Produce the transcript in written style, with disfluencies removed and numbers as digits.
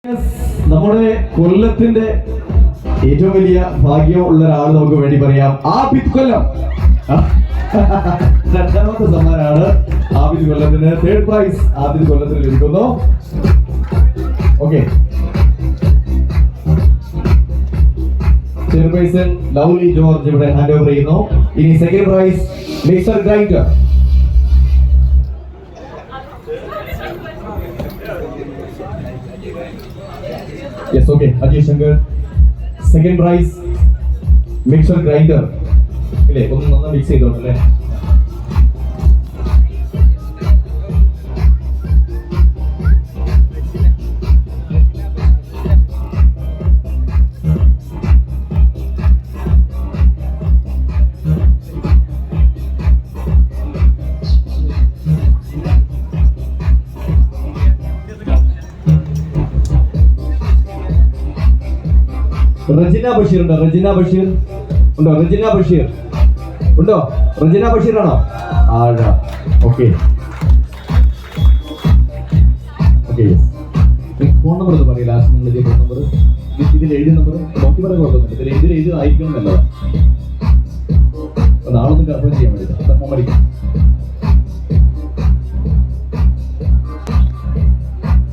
നമ്മുടെ കൊല്ലത്തിന്റെ ഏറ്റവും വലിയ ഭാഗ്യമുള്ള ഒരാൾ നമുക്ക് വേണ്ടി പറയാം. ആബിദ് കൊല്ലം രണ്ടാമത്തെ സമ്മാനാണ് ആബിദ് കൊല്ലത്തിന്. തേർഡ് പ്രൈസ് ആബിദ് കൊല്ലത്തിന് ലഭിക്കുന്നു. ഓക്കെ, ചെയർപേഴ്സൺ ലവ്ലി ജോർജ് ഇവിടെ ഹാൻഡ് ഓവർ ചെയ്യുന്നു. ഇനി second prize mixer grinder. Yes, okay, Ajay Shankar. Second prize mixer grinder. ഇല്ലേ, ഒന്ന് നന്നായി മിക്സ് ചെയ്തോണ്ടല്ലേ. റജിന ബഷീർ ഉണ്ടോ? റജിന ബഷീർ ഉണ്ടോ? റജിന ബഷീർ ഉണ്ടോ? റജിന ബഷീർ ആണോ? ആഴാ. ഓക്കെ ഓക്കെ, ഫോൺ നമ്പർ ഒന്ന് പറയും. ലാസ്റ്റ് നിങ്ങൾ ഫോൺ നമ്പർ ഇതിൽ എഴുതിയ നമ്പർ നോക്കി പറയാൻ കുഴപ്പമൊന്നുമില്ല. ഇതിൽ എഴുതി ആയിരിക്കണം എന്നല്ല, നാളൊന്നും കൺഫേം ചെയ്യാൻ വേണ്ടി.